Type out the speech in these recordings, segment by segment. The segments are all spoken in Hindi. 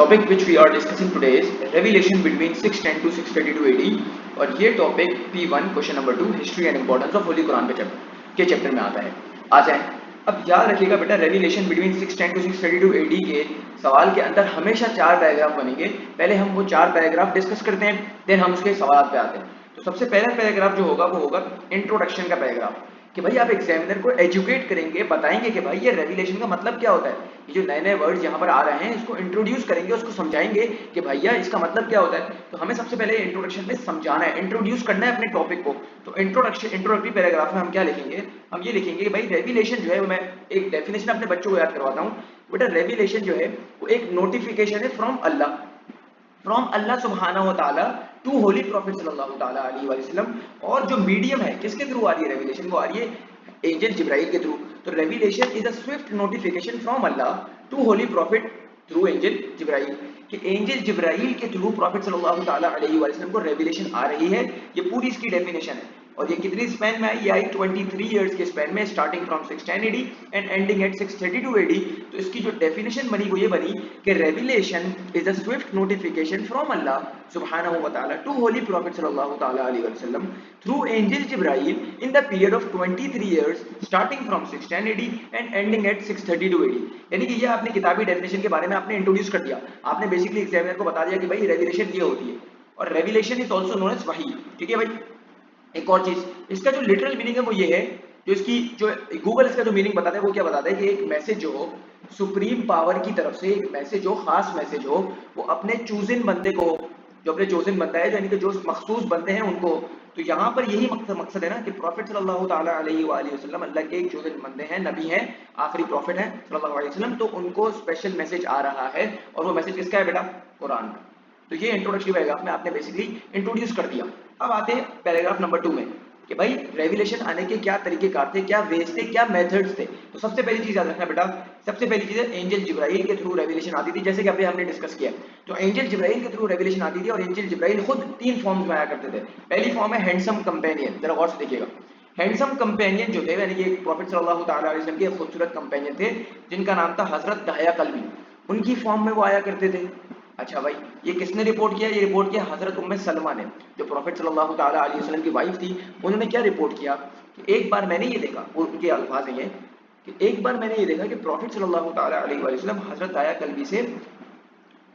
topic which we are discussing today is revelation between 610 to 632 AD और ये topic P1 question number 2 history and importance of Holi Quran के चैप्टर में आता है। आ जाए, अब याद रखिएगा बेटा, रेवलेशन बिटवीन 610 टू 632 AD के सवाल के अंदर हमेशा 4 पैराग्राफ बनेंगे। पहले हम वो 4 पैराग्राफ डिस्कस करते हैं, देन हम उसके सवाल पे आते हैं। तो सबसे पहला पैराग्राफ जो होगा वो होगा इंट्रोडक्शन का पैराग्राफ, कि भाई आप एग्जामिनर को एजुकेट करेंगे, बताएंगे कि भाई ये रेवलेशन का मतलब क्या होता है, ये जो नए नए वर्ड्स यहाँ पर आ रहे हैं इसको इंट्रोड्यूस करेंगे, उसको समझाएंगे कि भैया इसका मतलब क्या होता है। तो हमें सबसे पहले इंट्रोडक्शन में समझाना है, इंट्रोड्यूस करना है अपने टॉपिक को। तो इंट्रोडक्टरी पैराग्राफ में हम क्या लिखेंगे, हम ये लिखेंगे कि भाई रेवलेशन जो है, मैं एक डेफिनेशन अपने बच्चों को याद करवाता हूँ बेटा। रेवलेशन जो है वो एक नोटिफिकेशन है फ्रॉम अल्लाह सुब्हानहू व तआला टू होली प्रॉफिट सल्लल्लाहु तआला अलैहि वसल्लम। और जो मीडियम है किसके थ्रू आ रही है रेवलेशन, वो आ रही है एंजल जिब्राइल के थ्रू। तो revelation is a swift notification from Allah to holy prophet through angel Jibril, कि एंजल जिब्राइल के थ्रू प्रॉफिट सल्लल्लाहु तआला अलैहि वसल्लम को रेवलेशन आ रही है। ये पूरी इसकी डेफिनेशन है। और ये कितनी स्पैन में आई, ये आई 23 इयर्स के स्पैन में, starting from 610 AD and ending at 632 AD। तो इसकी जो डेफिनेशन बनी वो ये बनी कि revelation is a swift notification from Allah सुब्हानहू व तआला टू होली प्रॉफिट सल्लल्लाहु तआला अलैहि वसल्लम through angel Jibril in the period of 23 years starting from 610 AD and ending at 632 AD। यानी कि ये आपने किताबी डेफिनेशन के बारे में आपने इंट्रोड्यूस कर दिया, आपने बेसिकली एग्जामिनर को बता दिया कि भाई रेवलेशन ये होती है। और revelation is also known as वही। ठीक है भाई। एक और चीज, इसका जो लिटरल मीनिंग है वो ये है, जो इसकी जो गूगल इसका जो मीनिंग बताता है वो क्या बताता है कि एक मैसेज जो हो सुप्रीम पावर की तरफ से, एक मैसेज हो, खास मैसेज हो, वो अपने चूजन बंदे को, जो अपने चूजन बंदा है, यानी कि जो मखसूस बंदे हैं उनको। तो यहाँ पर यही मकसद है ना कि प्रॉफिट सल्लल्लाहु तआला अलैहि वसल्लम अल्लाह के एक चूजन बंदे हैं, नबी हैं, आखिरी प्रॉफिट है सल्लल्लाहु अलैहि वसल्लम। तो उनको स्पेशल मैसेज आ रहा है, और वो मैसेज किसका है बेटा, कुरान का। तो ये इंट्रोडक्टरी पैराग्राफ में आपने बेसिकली इंट्रोड्यूस कर दिया। अब आते हैं पैराग्राफ नंबर 2 में कि भाई रेवलेशन आने के क्या तरीकेकार थे, क्या वेज थे, क्या मेथड्स थे। तो सबसे पहली चीज याद रखना बेटा, सबसे पहली चीज है एंजल जिब्राइल के थ्रू रेवलेशन आती थी, जैसे कि अभी हमने डिस्कस किया। तो एंजल जिब्राइल के थ्रू रेवलेशन आती थी, और एंजल जिब्राइल खुद 3 फॉर्म्स में आया करते थे। पहली फॉर्म है हैंडसम कंपेनियन, जरा गौर से देखिएगा। हैंडसम कंपेनियन जो थे, यानी कि प्रॉफिट सल्लल्लाहु तआला अलैहि वसल्लम के खूबसूरत कंपेनियन थे, जिनका नाम था हजरत दाया कल्बी, उनकी फॉर्म में वो आया करते थे। अच्छा भाई, ये किसने रिपोर्ट किया, ये रिपोर्ट किया हजरत उम्मे सलमा ने, जो प्रॉफिट सल्लल्लाहु तआला अलैहि वसल्लम की वाइफ थी। उन्होंने क्या रिपोर्ट किया कि एक बार मैंने ये देखा, उनके अल्फाज हैं कि एक बार मैंने ये देखा कि प्रॉफिट सल्लल्लाहु तआला अलैहि वसल्लम हजरत दाया कल्बी से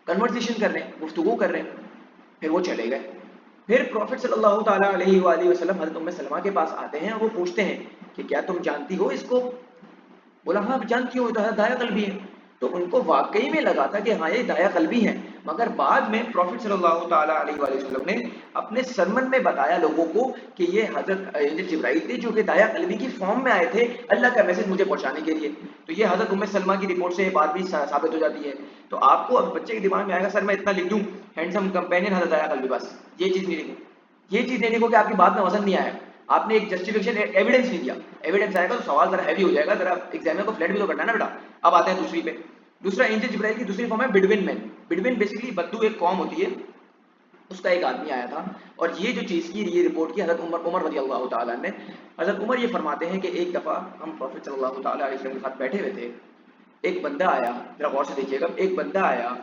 कन्वर्सेशन कर रहे हैं, गुफ्तगू कर रहे हैं। फिर वो चले गए। फिर प्रॉफिट सल्लल्लाहु तआला अलैहि वसल्लम हजरत उम्मे सलमा के पास आते हैं और वो पूछते हैं कि क्या तुम जानती हो इसको। बोला हाँ जानती हो, दाया कल्बी है। तो उनको वाकई में लगा था कि हाँ ये दाया कल्बी है, मगर बाद में प्रॉफिट सल्लल्लाहु तआला अलैहि वसल्लम ने अपने सरमन में बताया लोगों को कि ये हजरत एंजल जिब्राइल थे, जो कि दाया कल्बी की फॉर्म में आए थे अल्लाह का मैसेज मुझे पहुंचाने के लिए। तो ये हजरत उम्मे सलमा की रिपोर्ट से ये बात भी साबित हो जाती है। तो आपको अब बच्चे के दिमाग में आएगा सर मैं इतना लिख दूं हैंडसम कंपेनियन हजरत दाया कल्बी, बस ये चीज नहीं लिखो, ये चीज नहीं लिखो कि आपकी बात में वजन नहीं आया, आपने एक जस्टिफिकेशन एविडेंस नहीं दिया। एविडेंस आएगा तो सवाल जरा हैवी हो जाएगा, जरा एग्जामिनर को फ्लैट भी तो करना है ना बेटा। अब आते हैं दूसरी पे। दूसरा एंजल जिब्राइल की दूसरी फॉर्म है बिडविन मैन। बिडविन बेसिकली बद्दू एक कौम होती है, उसका एक आदमी आया था और ये जो चीज़ की ये रिपोर्ट की हजरत उमर रज़ी अल्लाह तआला ने। हजरत उमर ये फरमाते हैं कि एक दफ़ा हम प्रॉफिट सल्लल्लाहु तआला अलैहि वसल्लम के साथ बैठे हुए थे, एक बंदा आया, जरा गौर से देखिएगा, एक बंदा आया,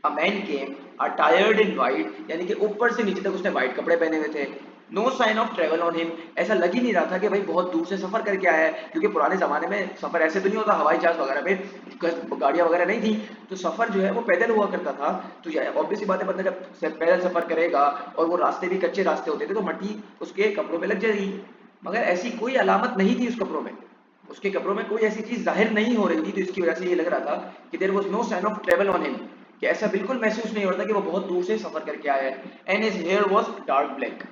a man came अटायर्ड in white, यानी कि ऊपर से नीचे तक उसने वाइट कपड़े पहने हुए थे। No sign of travel on him, ऐसा लग ही नहीं रहा था कि भाई बहुत दूर से सफर करके आया है, क्योंकि पुराने जमाने में सफर ऐसे तो नहीं होता, हवाई जहाज वगैरह पे गाड़ियां वगैरह नहीं थी, तो सफर जो है वो पैदल हुआ करता था। तो ऑब्वियस बात है, बंदा जब पैदल सफर करेगा और वो रास्ते भी कच्चे रास्ते होते थे तो मट्टी उसके कपड़ों पे लग जाएगी, मगर ऐसी कोई अलामत नहीं थी उस कपड़ों में, उसके कपड़ों में कोई ऐसी चीज जाहिर नहीं हो रही थी। तो इसकी वजह से ये लग रहा था कि there was no sign of travel on him, कि ऐसा बिल्कुल महसूस नहीं हो रहा था कि वो बहुत दूर से सफर करके आया है। And his hair was dark black.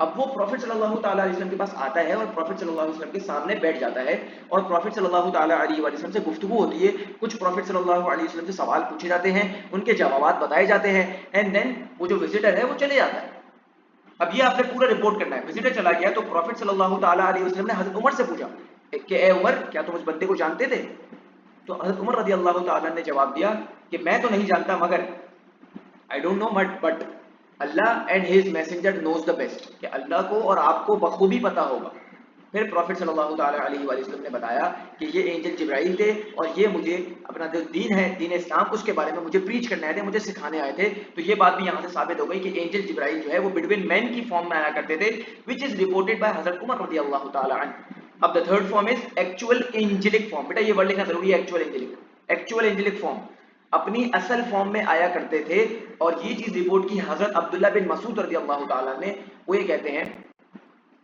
अब वो प्रॉफिट सल्लल्लाहु तआला अलैहि वसल्लम के पास आता है और प्रॉफिट सल्लल्लाहु अलैहि वसल्लम के सामने बैठ जाता है, और प्रॉफिट सल्लल्लाहु तआला अलैहि वसल्लम से गुफ्तगू होती है। कुछ प्रॉफिट सल्लल्लाहु अलैहि वसल्लम से सवाल पूछे जाते हैं, उनके जवाब बताए जाते हैं, एंड देन वो जो विजिटर है वो चले जाता है। अब ये आपने पूरा रिपोर्ट करना है। विजिटर चला गया तो प्रॉफिट सल्लल्लाहु तआला अलैहि वसल्लम ने हजरत उमर से पूछा कि ए उमर, क्या तुम उस बंदे को जानते थे। तो हजरत उमर रज़ी अल्लाह तआला ने जवाब दिया कि मैं तो नहीं जानता, मगर I don't know but Allah and his messenger knows the best, कि अल्लाह को और आपको बखूबी पता होगा। फिर प्रॉफिट सल्लल्लाहु ताला अलैहि वसल्लम ने बताया कि ये एंजल जिब्राइल थे और ये मुझे अपना जो दीन है, दीन इस्लाम, उसके बारे में मुझे प्रीच करने आए थे, मुझे सिखाने आए थे। तो ये बात भी यहाँ से साबित हो गई कि एंजल जिब्राइल जो है वो बिटवीन मैन की फॉर्म में आया करते थे, विच इज रिपोर्टेड बाय हजरत उमर रज़ियल्लाहु ताला अन्हु। अब the third form is actual angelic form. बेटा ये वर्ड लिखना जरूरी है, actual angelic. Actual angelic form अपनी असल फॉर्म में आया करते थे और ये चीज रिपोर्ट की हजरत अब्दुल्ला बिन मसूद रज़ियल्लाहु ताला ने। वो ये कहते हैं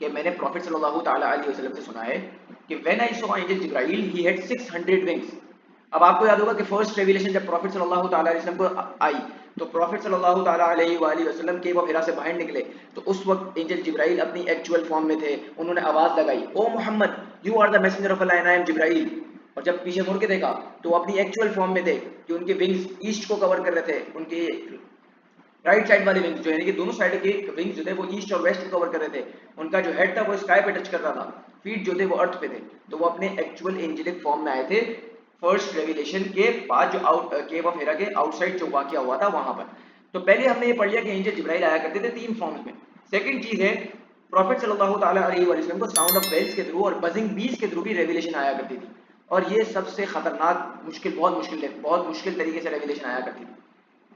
कि मैंने प्रॉफिट सल्लल्लाहु ताला अलैहि वसल्लम से सुना है कि when I saw angel Jibrail he had 600 wings. अब आपको याद होगा कि फर्स्ट रेवलेशन जब प्रॉफिट सल्लल्लाहु ताला अलैहि वसल्लम को आई तो प्रॉफिट सल्लल्लाहु ताला अलैहि वसल्लम के वो हिरा से बाहर निकले तो उस वक्त एंजल जिब्राइल अपनी एक्चुअल फॉर्म में थे। उन्होंने आवाज लगाई, O Muhammad you are the messenger of Allah and I am Jibril. और जब पीछे मुड़ के देखा तो अपनी एक्चुअल फॉर्म में थे कि उनके विंग्स ईस्ट को कवर कर रहे थे, उनके राइट साइड वाले विंग्स जो है कि दोनों साइड के विंग्स जो थे वो ईस्ट और वेस्ट को कवर कर रहे थे। उनका जो हेड था वो स्काई पे टच कर रहा था, फीट जो थे वो अर्थ पे थे। तो वो अपने एक्चुअल एंजेलिक फॉर्म में आए थे फर्स्ट रेवलेशन के बाद, जो केव ऑफ हिरा के आउटसाइड जो वाकया हुआ था वहां पर। तो पहले हमने ये पढ़ लिया कि एंजल जिब्राइल आया करते थे 3 फॉर्म्स में। सेकंड चीज है प्रॉफिट सल्लल्लाहु ताला अलैहि वसल्लम को साउंड ऑफ बेल्स के थ्रू और बजिंग बीज के थ्रू भी रेवलेशन आया करती थी। और ये सबसे खतरनाक मुश्किल, बहुत मुश्किल तरीके से रेवलेशन आया करती थी।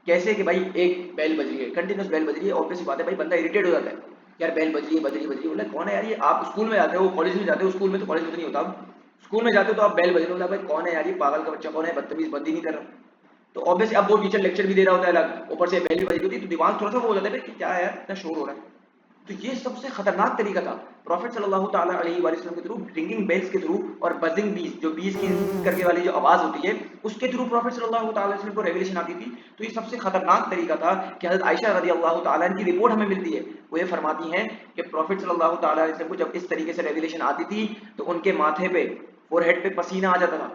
कैसे कि भाई एक बेल बज रही है, कंटिन्यूस बेल बज रही है, ऑब्वियस बात है भाई बंदा इरिटेट हो जाता है, यार बेल बज रही है बोला कौन है यार ये। आप स्कूल में जाते हो, कॉलेज में जाते हो, स्कूल में तो कॉलेज में तो नहीं होता, स्कूल में जाते हो तो आप बेल बज रहे हो, भाई कौन है यार ये, पागल का बच्चा कौन है, बदतमीज, बंद ही नहीं कर रहा। तो ऑब्वियसली अब वो टीचर लेक्चर भी दे रहा होता है अलग, ऊपर से बेल भी बज रही होती है, तो दिमाग थोड़ा सा वो हो जाता है कि क्या है यार इतना शोर हो रहा है। तो ये सबसे खतरनाक तरीका था प्रॉफिट सल्लल्लाहु ताला अलैहि वसल्लम के थ्रू, रिंगिंग बेल्स के थ्रू और बजिंग बीज, जो बीज की करके वाली जो आवाज होती है उसके थ्रू प्रॉफिट सल्लल्लाहु ताला अलैहि वसल्लम को रेवलेशन आती थी। तो ये सबसे खतरनाक तरीका था कि हज़रत आयशा रज़ियल्लाहु ताला अन्हा की रिपोर्ट हमें मिलती है, वो ये फरमाती हैं कि प्रॉफिट सल्लल्लाहु ताला अलैहि वसल्लम को जब इस तरीके से रेवलेशन आती थी तो उनके माथे पे, फोरहेड पे पसीना आ जाता था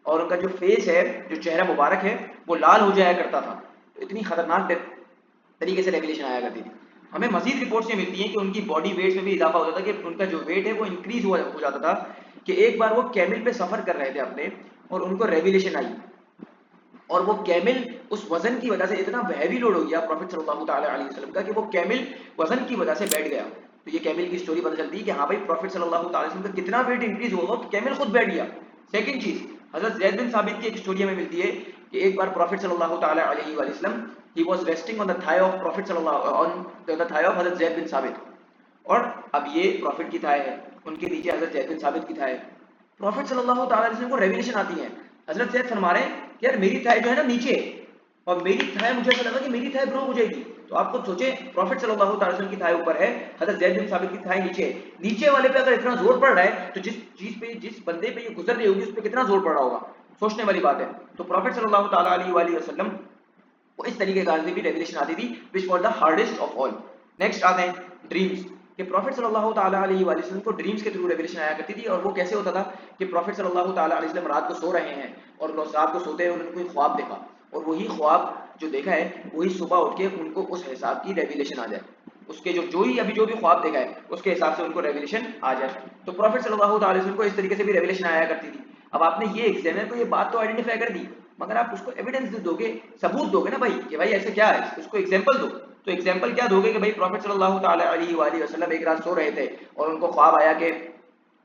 और उनका जो फेस है, जो चेहरा मुबारक है, वो लाल हो जाया करता था। तो इतनी खतरनाक तरीके से रेवलेशन आया करती थी। हमें मजीद रिपोर्ट्स ये मिलती हैं कि उनकी बॉडी वेट में भी इजाफा होता था, कि उनका जो वेट है वो इंक्रीज हो जाता था। कि एक बार वो कैमिल पे सफर कर रहे थे अपने और उनको रेवलेशन आई और वो कैमिल उस वजन की वजह से इतना हैवी लोड हो गया प्रॉफिट सल्लल्लाहु ताला अलैहि वसल्लम का कि वो कैमिल वजन की वजह से बैठ गया। तो ये कैमिल की स्टोरी पता चलती है कि हाँ भाई प्रॉफिट सल्लल्लाहु ताला अलैहि वसल्लम का कितना वेट इंक्रीज होगा कि कैमिल खुद बैठ गया। सेकंड चीज, हजरत ज़ैद बिन साबित की एक स्टोरी हमें मिलती है कि एक बार प्रॉफिट सल्लल्लाहु ताला अलैहि वसल्लम he was resting on the thigh of Prophet sallallahu on the thigh of हजरत ज़ैद बिन साबित। और अब ये प्रॉफिट की थाय है, उनके नीचे हजरत ज़ैद बिन साबित की थाय है। प्रॉफिट सल्लल्लाहु ताला अलैहि वसल्लम को रेवलेशन आती है, हजरत ज़ैद फरमा रहे हैं कि यार मेरी थाय जो है ना नीचे और मेरी थाय, मुझे ऐसा लगा कि मेरी थाय ब्रोक हो जाएगी। तो आप खुद सोचे प्रॉफिट सल्लल्लाहु ताला अलैहि वसल्लम की थाय ऊपर है, हजरत ज़ैद बिन साबित की थाय नीचे है। नीचे वाले पे अगर इतना जोर पड़ रहा है तो जिस चीज पे, जिस बंदे पे ये गुजर रही होगी उस पे कितना जोर पड़ रहा होगा, सोचने वाली बात है। तो प्रॉफिट सल्लल्लाहु ताला अलैहि वसल्लम वो इस तरीके का भी रेवलेशन आती थी, which for the hardest of all. Next आते हैं ड्रीम्स, कि प्रॉफिट सल्लल्लाहु ताला अलैहि वसल्लम को ड्रीम्स के थ्रू रेवलेशन आया करती थी। और वो कैसे होता था कि प्रॉफिट सल्लल्लाहु ताला अलैहि वसल्लम रात को सो रहे हैं और रात को सोते हुए उन्होंने कोई ख्वाब देखा और वही ख्वाब जो देखा है वही सुबह उठ के उनको उस हिसाब की रेवलेशन आ जाए, उसके जो ही अभी जो भी ख्वाब देखा है उसके हिसाब से उनको रेवलेशन आ जाए। तो प्रॉफिट सल्लल्लाहु ताला अलैहि वसल्लम को इस तरीके से भी रेवलेशन आया करती थी। अब आपने ये एग्जामिनर को ये बात तो आइडेंटिफाई कर दी, मगर आप उसको एविडेंस दोगे, सबूत दोगे ना भाई कि भाई ऐसे क्या है, उसको एग्जांपल दो। तो एग्जांपल क्या दोगे कि भाई प्रॉफिट सल्लल्लाहु ताला अलैहि वसल्लम एक रात सो रहे थे और उनको ख्वाब आया कि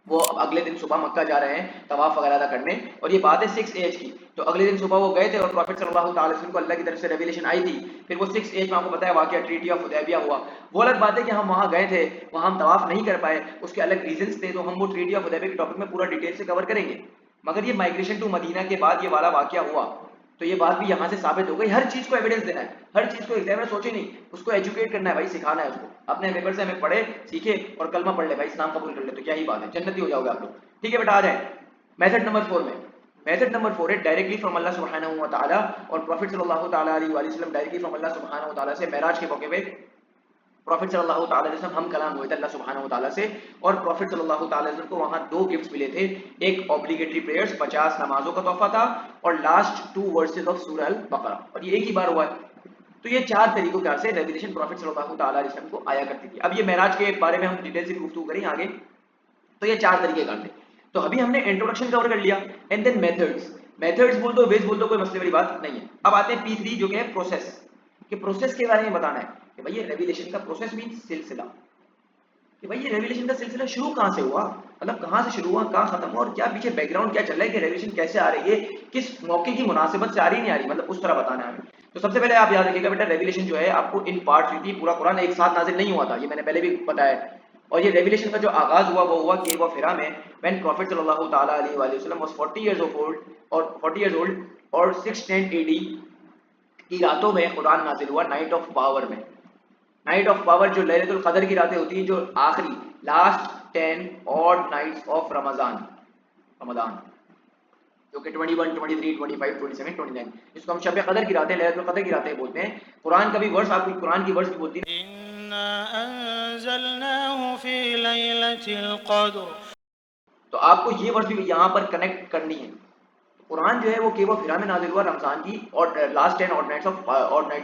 वो अगले दिन सुबह मक्का जा रहे हैं तवाफ वगैरह करने, और ये बात है 6 एज की। तो अगले दिन सुबह वो गए थे और प्रॉफिट सल्लल्लाहु ताला अलैहि वसल्लम को अल्लाह की तरफ से रेवलेशन आई थी। फिर वो 6 एज में आपको बताया वाकया ट्रीटी ऑफ हुदैबिया हुआ। वो अलग बात है कि हम वहां गए थे, वहां हम तवाफ नहीं कर पाए, उसके अलग रीजंस थे, तो हम वो ट्रीटी ऑफ हुदैबिया के टॉपिक में पूरा डिटेल से कवर करेंगे। मगर ये माइग्रेशन टू मदीना के बाद ये वाला वाकया हुआ, तो ये बात भी यहाँ से साबित हो गई। हर चीज को एविडेंस देना है, हर चीज को एग्जामिनर सोचे नहीं, उसको एजुकेट करना है भाई, सिखाना है उसको। अपने पेपर से हमें पढ़े सीखे और कलमा पढ़ ले भाई, इस्लाम कबूल कर ले, तो क्या ही बात है, जन्नती हो जाओगे आप लोग। ठीक है बेटा, आ जाए मेथड नंबर 4 में। मेथड नंबर 4 है डायरेक्टली फ्रॉम अल्लाह सुब्हानहू व तआला। और प्रॉफिट सल्लल्लाहु ताला अलैहि वसल्लम डायरेक्टली फ्रॉम अल्लाह सुब्हानहू व तआला से मेराज के मौके पे प्रॉफिट सल्लल्लाहु ताला अलैहि वसल्लम हम कलाम हुए थे अल्लाह सुब्हानहू व तआला से। और प्रॉफिट सल्लल्लाहु ताला अलैहि वसल्लम को वहां 2 गिफ्ट्स मिले थे, एक ऑब्लिगेटरी प्रेयर्स 50 नमाजों का तोहफा था और लास्ट 2 वर्सेस ऑफ सूरह अल बकरा, और ये एक ही बार हुआ है। तो ये 4 तरीकों कार से रेवलेशन प्रॉफिट सल्लल्लाहु ताला अलैहि वसल्लम को आया करती थी। अब ये मेराज के बारे में हम डिटेल से गुफ्तगू करें आगे, तो ये 4 तरीके कार थे। तो अभी हमने इंट्रोडक्शन कवर कर लिया, एंड देन मेथड्स। मेथड्स बोल दो, वेज बोल दो, कोई मसले वाली बात नहीं है। अब आते हैं P3 जो कि है प्रोसेस, कि प्रोसेस के बारे में बताना है कि भाई ये रेवलेशन का प्रोसेस मींस सिलसिला। कि भाई ये रेवलेशन का सिलसिला शुरू कहाँ से हुआ, मतलब कहाँ से शुरू हुआ, कहाँ खत्म हुआ, और क्या पीछे बैकग्राउंड क्या चल रहा है कि रेवलेशन कैसे आ रही है, किस मौके की मुनासिबत से आ रही नहीं आ रही, मतलब उस तरह बताना है हमें। तो सबसे पहले आप याद रखिएगा बेटा, रेवलेशन जो है आपको इन पार्ट्स हुई थी, पूरा कुरान एक साथ नाजिल नहीं हुआ था, ये मैंने पहले भी बताया। और ये रेवलेशन का जो आगाज हुआ वो हुआ केव ऑफ हिरा में, व्हेन प्रॉफिट सल्लल्लाहु ताला अलैहि वसल्लम वाज 40 इयर्स ओल्ड, और 40 इयर्स ओल्ड, और 610 एडी की रातों में कुरान नाजिल हुआ, नाइट ऑफ पावर में। नाइट ऑफ पावर जो लैलतुल कदर की रातें होती हैं, जो आखिरी last 10 odd nights of Ramzan, Ramzan जो कि 21, 23, 25, 27, 29, इसको हम शब कदर की रातें, लैलतुल कदर की रातें बोलते हैं। कुरान का भी वर्ष, आपकी कुरान की वर्ष भी बोलती है, इन्ना अंज़लनाहु फी लैलतिल क़द्र। तो आपको ये वर्ष भी यहाँ पर कनेक्ट करनी है। कुरान जो है वो केवल फिरा में नाजिल हुआ रमजान की, और last 10 odd nights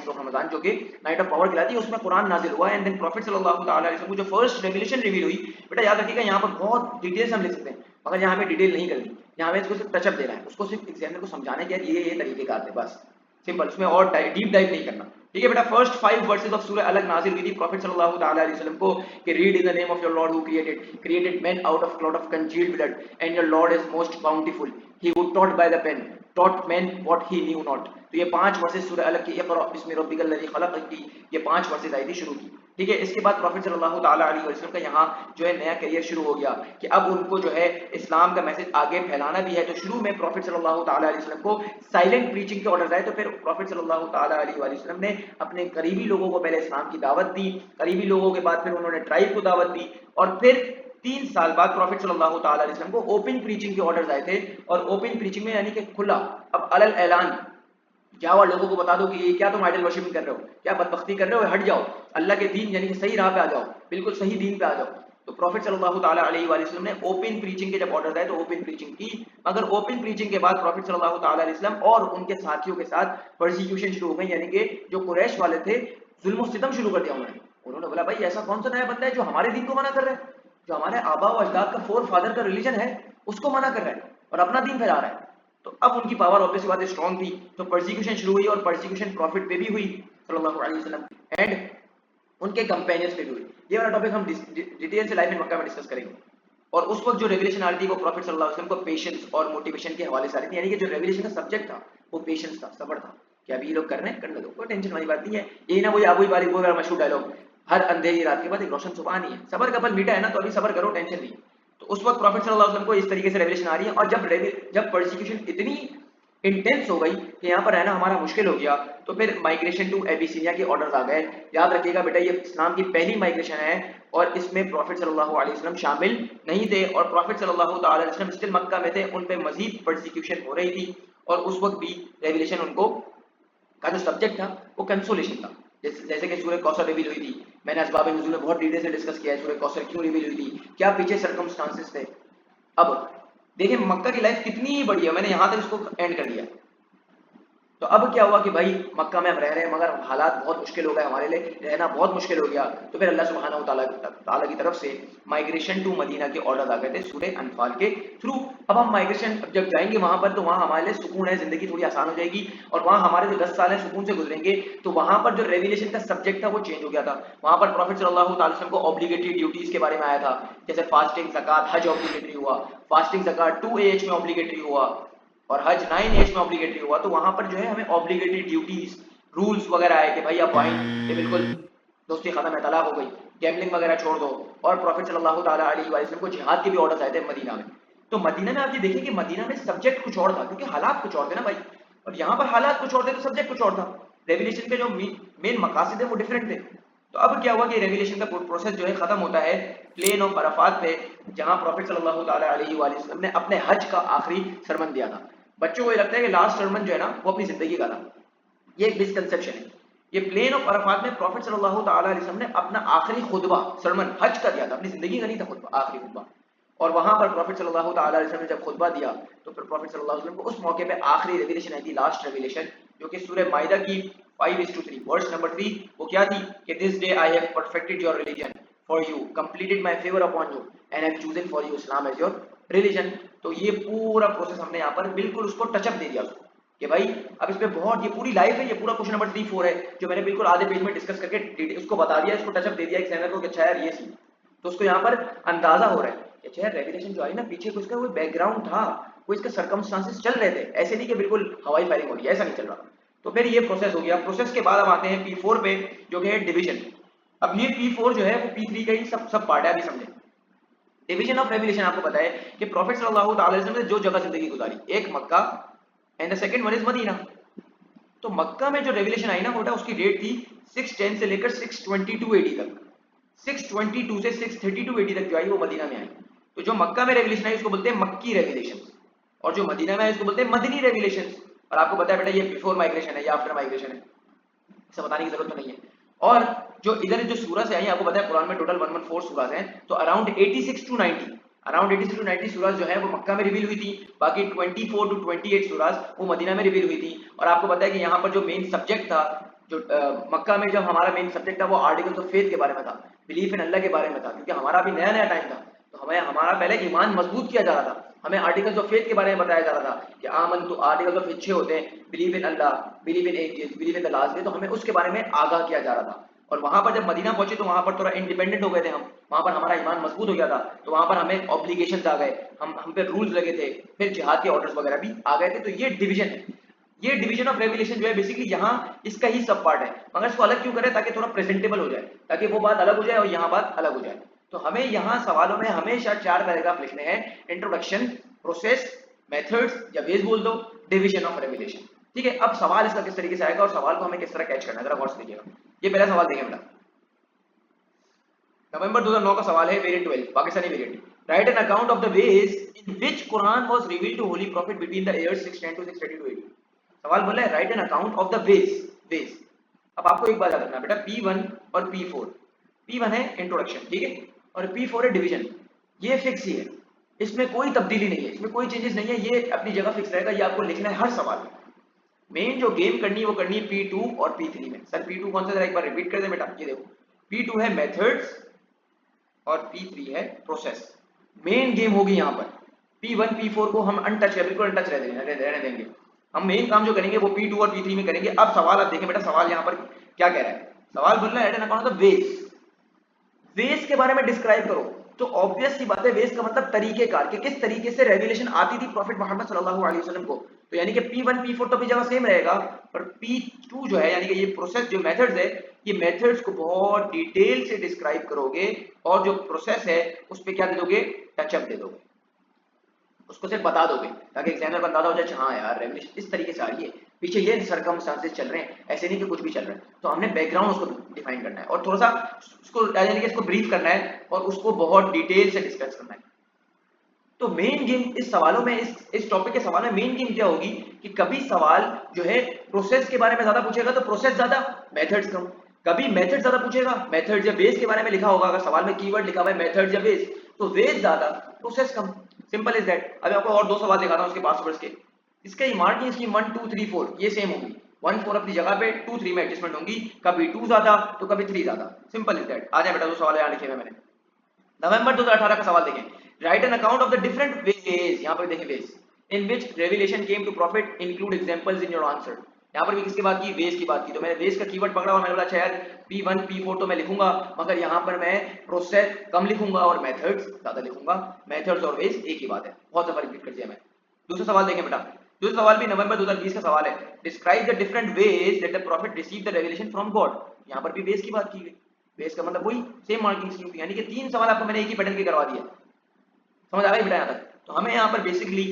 of Ramzan, जो कि नाइट ऑफ पावर कहलाती है, उसमें कुरान नाजिल हुआ। एंड देन प्रॉफिट सल्लल्लाहु अलैहि वसल्लम को जो फर्स्ट रेवलेशन रिवील हुई, बेटा याद रखिएगा यहाँ पर बहुत डिटेल से हम लिख सकते हैं, मगर यहाँ पे डिटेल नहीं करनी, यहाँ पे इसको सिर्फ टचअप देना है, उसको सिर्फ एग्जामिनर को समझाना है कि यार ये तरीकेकार थे, बस सिंपल, उसमें और डीप डाइव नहीं करना। ठीक है बेटा, फर्स्ट 5 वर्सेस ऑफ सूरह अलग नाजिल हुई थी प्रॉफिट सल्लल्लाहु अलैहि वसल्लम को, कि read in the name of your Lord who created man out of clot of congealed blood, and your Lord is most bountiful, he who taught by the pen taught men what he knew not। तो ये 5 वर्सेस सूरह अलग की, इक़रा बिस्मि रब्बिकल लज़ी खलक़ की, ये 5 वर्सेस आई थी शुरू की। ठीक है, इसके बाद प्रॉफिट सल्लल्लाहु ताला अलैहि वसल्लम का यहाँ जो है नया करियर शुरू हो गया, कि अब उनको जो है इस्लाम का मैसेज आगे फैलाना भी है। तो शुरू में प्रॉफिट सल्लल्लाहु ताला अलैहि वसल्लम को साइलेंट प्रीचिंग के ऑर्डर आए, तो फिर प्रॉफिट सल्लल्लाहु ताला अलैहि वसल्लम ने अपने करीबी लोगों को पहले इस्लाम की दावत दी, करीबी लोगों के बाद फिर उन्होंने ट्राइब को दावत दी, और फिर 3 साल बाद प्रॉफिट सल्लल्लाहु ताला अलैहि वसल्लम को ओपन प्रीचिंग के ऑर्डर्स आए थे। और ओपन प्रीचिंग में यानी कि खुला, अब अलल ऐलान, जाओ और लोगों को बता दो कि ये क्या तुम आइडल वर्शिपिंग कर रहे हो, क्या बदबख्ती कर रहे हो, हट जाओ, अल्लाह के दीन यानी कि सही राह पे आ जाओ, बिल्कुल सही दीन पे आ जाओ। तो प्रॉफिट सल्लल्लाहु ताला अलैहि वसल्लम ने ओपन प्रीचिंग के जब ऑर्डर आए तो ओपन प्रीचिंग की, मगर ओपन प्रीचिंग के बाद प्रॉफिट सल्लल्लाहु ताला अलैहि वसल्लम और उनके साथियों के साथ परसिक्यूशन शुरू हो गई, यानी कि जो कुरैश वाले थे जुल्म और सितम शुरू कर दिया उन्होंने बोला भाई ऐसा कौन सा नया बंदा है जो हमारे दीन को मना कर रहा है, जो हमारे आबा व अजदाद का फोर फादर का रिलीजन है उसको मना कर रहा है और अपना दीन फैला रहा है। तो अब उनकी पावर ऑब्वियसली बात स्ट्रॉन्ग थी, तो परसिक्यूशन शुरू हुई, और परसिक्यूशन प्रॉफिट पे भी हुई सल्लल्लाहु अलैहि वसल्लम एंड उनके कंपेनियंस पे भी हुई। ये वाला टॉपिक हम डिटेल से लाइफ इन मक्का में डिस्कस करेंगे। और उस वक्त जो रेवलेशन आ रही थी वो प्रॉफिट सल्लल्लाहु अलैहि वसल्लम को पेशेंस और मोटिवेशन के हवाले से आ रही थी, यानी कि जो रेवलेशन का सब्जेक्ट था वो पेशेंस था, सब्र था, कि अभी ये लोग कर रहे हैं, करने दो, कोई टेंशन वाली बात नहीं है। यही ना वही आबू बारी वो मशहूर डायलॉग, हर अंधेरी रात के बाद एक रोशन सुबह नहीं है, सबर का फल मीठा है ना, तो अभी सबर करो, टेंशन नहीं। तो उस वक्त प्रॉफिट सल्लल्लाहु अलैहि वसल्लम को इस तरीके से रेवलेशन आ रही है, और जब परसिक्यूशन इतनी इंटेंस हो गई कि यहाँ पर रहना हमारा मुश्किल हो गया, तो फिर माइग्रेशन टू एबिसिनिया के ऑर्डर्स आ गए। याद रखिएगा बेटा ये इस्लाम की पहली माइग्रेशन है, और इसमें प्रॉफिट सल्लल्लाहु अलैहि वसल्लम शामिल नहीं थे, और प्रॉफिट सल्लल्लाहु अलैहि वसल्लम स्टिल मक्का में थे, उन पे मजीद परसिक्यूशन हो रही थी, और उस वक्त भी रेवलेशन उनको का जो सब्जेक्ट था वो कंसोलेशन था। जैसे कि सूरह कौसर रिवील हुई थी, मैंने असबाब नुज़ूल में बहुत डिटेल से डिस्कस किया है, सूरह कौसर क्यों रिवील हुई थी, क्या पीछे सर्कमस्टांसेस थे। अब देखिए मक्का की लाइफ कितनी बड़ी है, मैंने यहाँ तक इसको एंड कर दिया। तो अब क्या हुआ कि भाई मक्का में हम रह रहे हैं, मगर हालात बहुत मुश्किल हो गए, हमारे लिए रहना बहुत मुश्किल हो गया। तो फिर अल्लाह सुब्हानहू ताला की तरफ से माइग्रेशन टू मदीना के ऑर्डर आ गए थे सूरह अनफाल के थ्रू। अब हम माइग्रेशन जब जाएंगे वहां पर, तो वहां हमारे लिए सुकून है, जिंदगी थोड़ी आसान हो जाएगी, और वहां हमारे जो 10 साल है सुकून से गुजरेंगे। तो वहां पर जो रेवलेशन का सब्जेक्ट था वो चेंज हो गया था। वहां पर प्रॉफिट सल्लल्लाहु अलैहि वसल्लम को ऑब्लिगेटरी ड्यूटीज के बारे में आया था, जैसे फास्टिंग, ज़कात, हज ऑब्लिगेटरी हुआ, फास्टिंग ज़कात 2 एज में ऑब्लिगेटरी हुआ, और हज 9 एज में ऑब्लिगेटरी हुआ। तो वहां पर जो है हमें ऑब्लिगेटरी ड्यूटीज रूल्स वगैरह आए कि भाई आप पॉइंट ये बिल्कुल दोस्ती खत्म है, तलाक हो गई, गैम्बलिंग वगैरह छोड़ दो। और प्रॉफिट सल्लल्लाहु ताला अलैहि वसल्लम को जिहाद के भी ऑर्डर्स आए थे मदीना में। तो मदीना में आप ये देखिए कि मदीना में सब्जेक्ट कुछ और था, क्योंकि हालात कुछ और थे ना भाई, और यहाँ पर हालात कुछ और थे तो सब्जेक्ट कुछ और था। रेवलेशन के जो मेन मकासद है वो डिफरेंट थे। तो अब क्या हुआ कि रेवलेशन का प्रोसेस जो है खत्म होता है प्लेन ऑफ अराफात पे, जहां प्रॉफिट सल्लल्लाहु ताला अलैहि वसल्लम ने अपने हज का आखिरी सरमन दिया था। बच्चों को ये लगता है कि लास्ट सरमन जो है ना वो अपनी जिंदगी का था, ये एक मिसकंसेप्शन है। ये प्लेन ऑफ अराफात में प्रॉफिट सल्लल्लाहु ताला अलैहि वसल्लम ने अपना आखिरी खुतबा सरमन हज का दिया था, अपनी जिंदगी का नहीं था खुतबा, आखिरी खुतबा। और वहां पर प्रॉफिट सल्लल्लाहु ताला अलैहि वसल्लम ने जब खुतबा दिया, तो फिर प्रॉफिट सल्लल्लाहु अलैहि वसल्लम को उस मौके पे आखिरी रेवलेशन आई थी, लास्ट रेवलेशन, जो कि सूरह माइदा की 5:3 वर्स नंबर 3 वो क्या थी कि this day I have perfected your religion for you, completed my favour upon you, and have chosen for you Islam as your religion. तो ये पूरा प्रोसेस हमने यहाँ पर बिल्कुल उसको टचअप दे दिया उसको, कि भाई अब इस पे बहुत, ये पूरी लाइफ है, ये पूरा क्वेश्चन नंबर 3-4 है जो मैंने बिल्कुल आधे पेज में डिस्कस करके उसको बता दिया, इसको टचअप दे दिया एक सेनर को कि अच्छा यार ये सी। तो उसको यहाँ पर अंदाजा हो रहा है कि यार रेवलेशन जो आई ना पीछे कुछ का कोई बैकग्राउंड था, कोई इसके सर्कमस्टांसेस चल रहे थे, ऐसे नहीं कि बिल्कुल हवाई फायरिंग हो रही है, ऐसा नहीं चल रहा। तो फिर ये प्रोसेस हो गया। प्रोसेस के बाद हम आते हैं P4 पे जो कि है डिवीजन। अब ये P4 जो है वो P3 का ही सब पार्ट है, अभी समझे। डिवीजन ऑफ रेवलेशन आपको पता है कि प्रॉफिट सल्लल्लाहु अलैहि वसल्लम ने जो जगह जिंदगी गुजारी, एक Mecca and the second one is Medina. तो मक्का में जो रेवलेशन आई ना बेटा उसकी डेट थी 610 से लेकर 622 एडी तक, 622 से 632 एडी तक जो आई वो मदीना में आई। तो जो मक्का में रेवलेशन आई उसको बोलते हैं मक्की रेवलेशन, और जो मदीना में आई उसको बोलते हैं मदनी रेवलेशन। और आपको पता है बेटा ये बिफोर माइग्रेशन है या आफ्टर माइग्रेशन है, इसे बताने की जरूरत तो नहीं है। और जो इधर जो सूरज आई आपको पता है कुरान में टोटल 114 सूरज हैं, तो अराउंड 86 टू 90 सूरज जो है वो मक्का में रिवील हुई थी, बाकी 24 टू 28 सूरज वो मदीना में रिवील हुई थी। और आपको पता है कि यहाँ पर जो मेन सब्जेक्ट था, जो मक्का में जब हमारा मेन सब्जेक्ट था वो आर्टिकल्स ऑफ फेथ के बारे में था, बिलीफ इन अल्लाह के बारे में था, क्योंकि हमारा अभी नया नया टाइम था। तो हमें हमारा पहले ईमान मजबूत किया जा रहा था, हमें आर्टिकल्स ऑफ फेथ के बारे में बताया जा रहा था कि आमन तो आर्टिकल्स ऑफ फेथ 6 होते हैं, believe in Allah, believe in angels, believe in the last day. तो हमें उसके बारे में आगाह किया जा रहा था। और वहां पर जब मदीना पहुंचे तो वहां पर थोड़ा इंडिपेंडेंट हो गए थे हम, वहां पर हमारा ईमान मजबूत हो गया था, तो वहां पर हमें ऑब्लिगेशंस आ गए, हम पे रूल्स लगे थे, फिर जिहाद के ऑर्डर्स वगैरह भी आ गए थे। तो ये डिवीजन है, ये डिवीजन ऑफ रेवलेशन जो है बेसिकली यहाँ इसका ही सब पार्ट है, मगर इसको अलग क्यों करें ताकि थोड़ा प्रेजेंटेबल हो जाए, ताकि वो बात अलग हो जाए और यहाँ बात अलग हो जाए। तो हमें यहाँ सवालों में हमेशा 4 पैराग्राफ लिखने हैं, इंट्रोडक्शन, प्रोसेस, मेथड्स या वेज बोल दो, डिवीजन ऑफ रेवलेशन। ठीक है, अब सवाल इसका किस तरीके से आएगा और सवाल को हमें किस तरह कैच करना है, जरा गौर से देखिएगा। ये पहला सवाल देखें बेटा, नवंबर 2009 का सवाल है, variant 12 Pakistani variant. Write an account of the ways in which Quran was revealed to holy prophet between the years 610 to 632 AD। सवाल बोला है write an account of the ways. अब आपको एक बात याद रखना बेटा, P1 और P4, P1 है इंट्रोडक्शन, ठीक है, और P4 है डिवीजन। ये फिक्स ही है, इसमें कोई तब्दीली नहीं है, इसमें कोई चेंजेस नहीं है, ये अपनी जगह फिक्स रहेगा, ये आपको लिखना है हर सवाल में। मेन जो गेम करनी है वो करनी है P2 और P3 में। सर P2 कौन सा, जरा एक बार रिपीट कर दे बेटा। ये देखो, P2 है मेथड्स और P3 है प्रोसेस। मेन गेम होगी यहाँ पर। P1 P4 को हम अनटच है, बिल्कुल अनटच रहने देंगे। हम मेन काम जो करेंगे वो P2 और P3 में करेंगे। अब सवाल आप देखें बेटा, सवाल यहाँ पर क्या कह रहा है। सवाल बोल रहा है at an account of the ways के बारे में डिस्क्राइब करो। तो ऑब्वियस सी बात है, वेज का मतलब तरीकेकार, कि किस तरीके से रेवलेशन आती थी प्रॉफिट मोहम्मद सल्लल्लाहु अलैहि वसल्लम को। तो यानी कि P1 P4 तो अपनी जगह सेम रहेगा, पर P2 जो है यानी कि ये प्रोसेस जो मेथड्स है, ये मेथड्स को बहुत डिटेल से डिस्क्राइब करोगे, और जो प्रोसेस है उस पर क्या दे दोगे, टचअप दे दोगे, उसको सिर्फ बता दोगे ताकि एग्जामिनर को अंदाजा हो जाए हाँ यार रेवलेशन इस तरीके से आ रही है, पीछे ये सर्कमस्टांसेस चल रहे हैं, ऐसे नहीं कि कुछ भी चल रहा है। तो हमने बैकग्राउंड उसको डिफाइन करना है और थोड़ा सा उसको यानी कि इसको ब्रीफ करना है और उसको बहुत डिटेल से डिस्कस करना है। तो मेन गेम इस सवालों में, इस टॉपिक के सवाल में मेन गेम क्या होगी कि कभी सवाल जो है प्रोसेस के बारे में ज्यादा पूछेगा तो प्रोसेस ज्यादा, मेथड्स कम। कभी मेथड ज्यादा पूछेगा, मेथड्स या बेस के बारे में लिखा होगा, अगर सवाल में कीवर्ड लिखा हुआ है मेथड्स या बेस, तो बेस ज्यादा, process come. Simple is that. अभी आपको और 2 सवाल दिखाता हूं उसके पासवर्ड्स के। इसके मार्किंग इसकी 1 2 3 4 ये सेम होगी, 1 4 अपनी जगह पे, 2 3 में एडजस्टमेंट होंगी, कभी 2 ज्यादा तो कभी 3 ज्यादा। Simple is that. आ जाए बेटा, 2 सवाल यहाँ लिखे हुए मैंने। नवंबर 2018 का सवाल देखें, write an account of the different ways, यहाँ पर देखें ways in which revelation came to prophet, include examples in your answer. यहाँ पर भी किसकी बात की, वेज की बात की। तो मैंने वेज का कीवर्ड पकड़ा और मैंने बोला अच्छा यार P1 P4 तो मैं लिखूंगा, मगर यहाँ पर मैं प्रोसेस कम लिखूंगा और मेथड्स ज्यादा लिखूंगा। मेथड्स और वेज एक ही बात है, बहुत दफा रिपीट कर दिया मैं। दूसरा सवाल देखें बेटा, दूसरा सवाल भी नवंबर 2020 का सवाल है। Describe the different ways that the profit receive the revelation from God. यहाँ पर भी वेज की बात की गई, वेज का मतलब वही सेम मार्किंग स्कीम, यानी कि 3 सवाल आपको मैंने एक ही पैटर्न के करवा दिया। समझ आ गई बेटा यहाँ तक। तो हमें यहाँ पर बेसिकली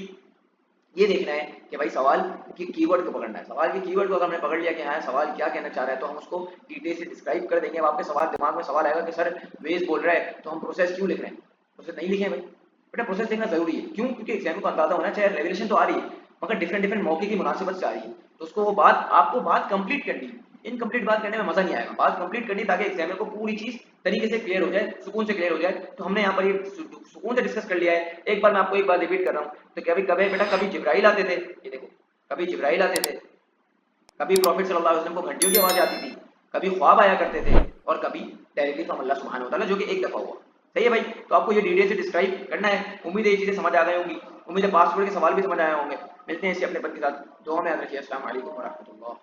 ये देखना है कि भाई सवाल की कीवर्ड को पकड़ना है। सवाल के कीवर्ड को अगर हमने पकड़ लिया कि हाँ सवाल क्या कहना चाह रहा है, तो हम उसको डिटेल से डिस्क्राइब कर देंगे। अब आपके सवाल दिमाग में सवाल आएगा कि सर वेज बोल रहा है तो हम प्रोसेस क्यों लिख रहे हैं, प्रोसेस नहीं लिखे भाई। बेटा प्रोसेस लिखना जरूरी है, क्यों, क्योंकि एग्जाम को अंदाजा होना चाहिए रेवलेशन तो आ रही है मगर डिफरेंट मौके की मुनासिबत से आ रही है, तो उसको वो बात आपको बात कंप्लीट करनी है। इनकम्प्लीट बात करने में मजा नहीं आएगा, बात कंप्लीट करनी ताकि एग्जामिनर को पूरी चीज तरीके से क्लियर हो जाए, सुकून से क्लियर हो जाए। तो हमने यहाँ पर ये सुकून से डिस्कस कर लिया है। एक बार मैं आपको एक बार रिपीट कर रहा हूँ। तो कभी कभी बेटा कभी जिब्राइल आते थे, ये देखो कभी जिब्राइल आते थे, कभी प्रॉफिट सल्लल्लाहु अलैहि वसल्लम को घंटियों की आवाज आती थी, कभी ख्वाब आया करते थे, और कभी डायरेक्टली फ्रॉम अल्लाह सुब्हानहू व तआला, जो कि एक दफा हुआ। सही है भाई। तो आपको ये डिटेल से डिस्क्राइब करना है। उम्मीद है ये चीजें समझ आ गई होंगी, उम्मीद है पासवर्ड के सवाल भी समझ आए होंगे। मिलते हैं इसी अपने पद के साथ, दुआ में याद रखिए। अस्सलाम वालेकुम व रहमतुल्लाह।